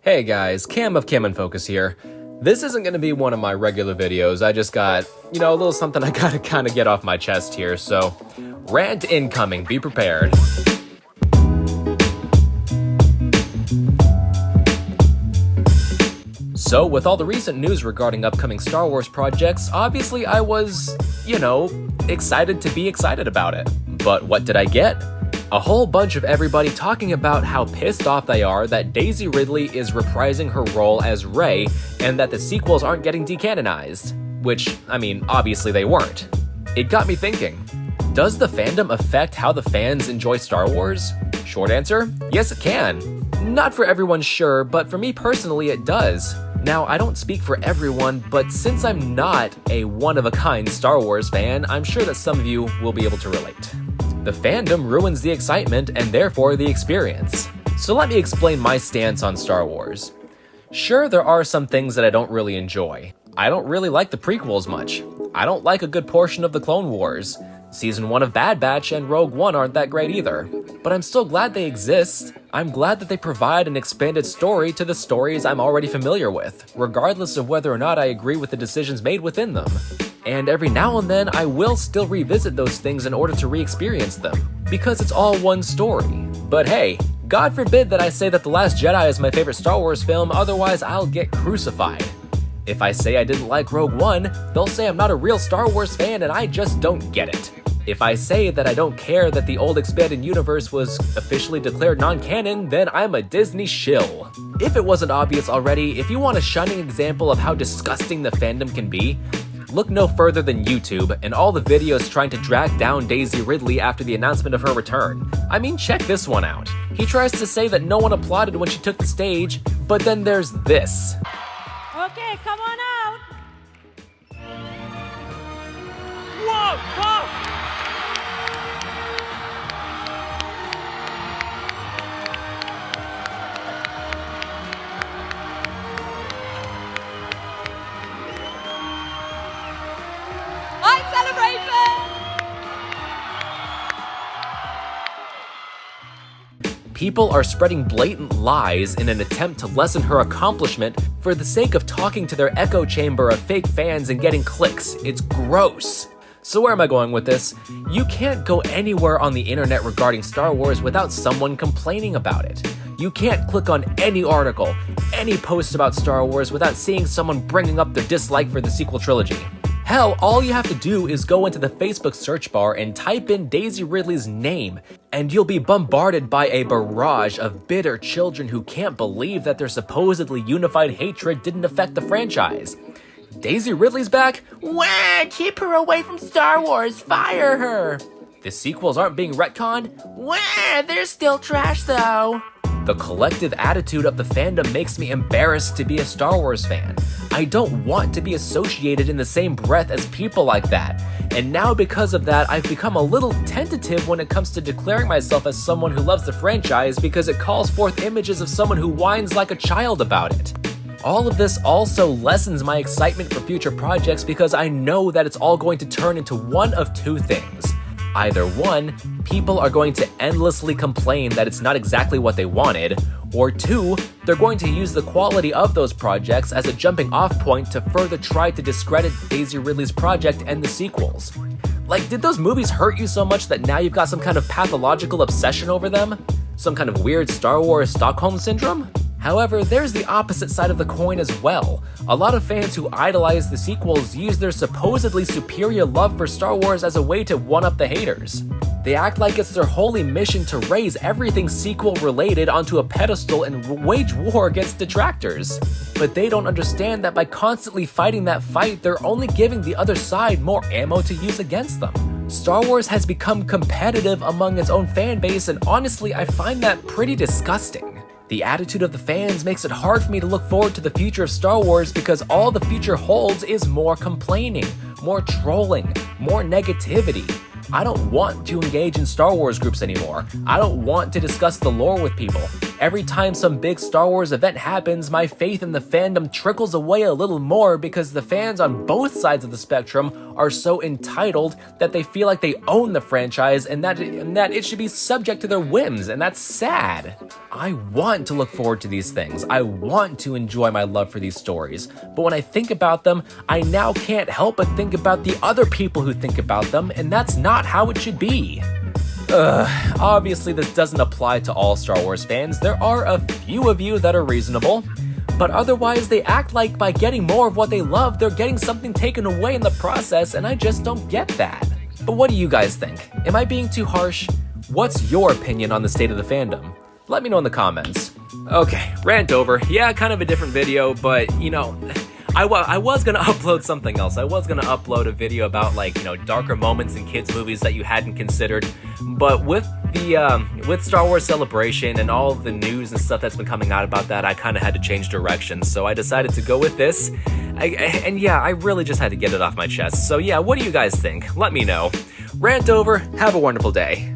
Hey guys, Cam of Cam and Focus here. This isn't going to be one of my regular videos. I just got, a little something I gotta kind of get off my chest here, so rant incoming, be prepared. So, with all the recent news regarding upcoming Star Wars projects, obviously I was, excited to be excited about it. But what did I get? A whole bunch of everybody talking about how pissed off they are that Daisy Ridley is reprising her role as Rey and that the sequels aren't getting decanonized. Which, obviously they weren't. It got me thinking, does the fandom affect how the fans enjoy Star Wars? Short answer, yes it can. Not for everyone sure, but for me personally it does. Now, I don't speak for everyone, but since I'm not a one-of-a-kind Star Wars fan, I'm sure that some of you will be able to relate. The fandom ruins the excitement and therefore the experience. So let me explain my stance on Star Wars. Sure, there are some things that I don't really enjoy. I don't really like the prequels much. I don't like a good portion of the Clone Wars. Season 1 of Bad Batch and Rogue One aren't that great either. But I'm still glad they exist. I'm glad that they provide an expanded story to the stories I'm already familiar with, regardless of whether or not I agree with the decisions made within them. And every now and then, I will still revisit those things in order to re-experience them, because it's all one story. But hey, God forbid that I say that The Last Jedi is my favorite Star Wars film, otherwise I'll get crucified. If I say I didn't like Rogue One, they'll say I'm not a real Star Wars fan and I just don't get it. If I say that I don't care that the old expanded universe was officially declared non-canon, then I'm a Disney shill. If it wasn't obvious already, if you want a shining example of how disgusting the fandom can be, look no further than YouTube and all the videos trying to drag down Daisy Ridley after the announcement of her return. Check this one out. He tries to say that no one applauded when she took the stage, but then there's this. Okay, come on out. Whoa, whoa. People are spreading blatant lies in an attempt to lessen her accomplishment for the sake of talking to their echo chamber of fake fans and getting clicks. It's gross. So where am I going with this? You can't go anywhere on the internet regarding Star Wars without someone complaining about it. You can't click on any article, any post about Star Wars without seeing someone bringing up their dislike for the sequel trilogy. Hell, all you have to do is go into the Facebook search bar and type in Daisy Ridley's name, and you'll be bombarded by a barrage of bitter children who can't believe that their supposedly unified hatred didn't affect the franchise. Daisy Ridley's back? Wah! Keep her away from Star Wars! Fire her! The sequels aren't being retconned? Wah! They're still trash though! The collective attitude of the fandom makes me embarrassed to be a Star Wars fan. I don't want to be associated in the same breath as people like that. And now because of that, I've become a little tentative when it comes to declaring myself as someone who loves the franchise because it calls forth images of someone who whines like a child about it. All of this also lessens my excitement for future projects because I know that it's all going to turn into one of two things. Either one, people are going to endlessly complain that it's not exactly what they wanted, or two, they're going to use the quality of those projects as a jumping off point to further try to discredit Daisy Ridley's project and the sequels. Did those movies hurt you so much that now you've got some kind of pathological obsession over them? Some kind of weird Star Wars Stockholm syndrome? However, there's the opposite side of the coin as well. A lot of fans who idolize the sequels use their supposedly superior love for Star Wars as a way to one-up the haters. They act like it's their holy mission to raise everything sequel-related onto a pedestal and wage war against detractors. But they don't understand that by constantly fighting that fight, they're only giving the other side more ammo to use against them. Star Wars has become competitive among its own fan base, and honestly, I find that pretty disgusting. The attitude of the fans makes it hard for me to look forward to the future of Star Wars because all the future holds is more complaining, more trolling, more negativity. I don't want to engage in Star Wars groups anymore. I don't want to discuss the lore with people. every time some big Star Wars event happens, my faith in the fandom trickles away a little more because the fans on both sides of the spectrum are so entitled that they feel like they own the franchise and that it should be subject to their whims, and that's sad. I want to look forward to these things. I want to enjoy my love for these stories, but when I think about them, I now can't help but think about the other people who think about them, and that's not how it should be. Obviously this doesn't apply to all Star Wars fans. There are a few of you that are reasonable, but otherwise they act like by getting more of what they love, they're getting something taken away in the process, and I just don't get that. But what do you guys think? Am I being too harsh? What's your opinion on the state of the fandom? Let me know in the comments. Okay, rant over. Yeah, kind of a different video, but you know, I was gonna upload something else. I was gonna upload a video about, like, you know, darker moments in kids' movies that you hadn't considered. But with with Star Wars Celebration and all the news and stuff that's been coming out about that, I kind of had to change directions. So I decided to go with this. And yeah, I really just had to get it off my chest. So yeah, what do you guys think? Let me know. Rant over. Have a wonderful day.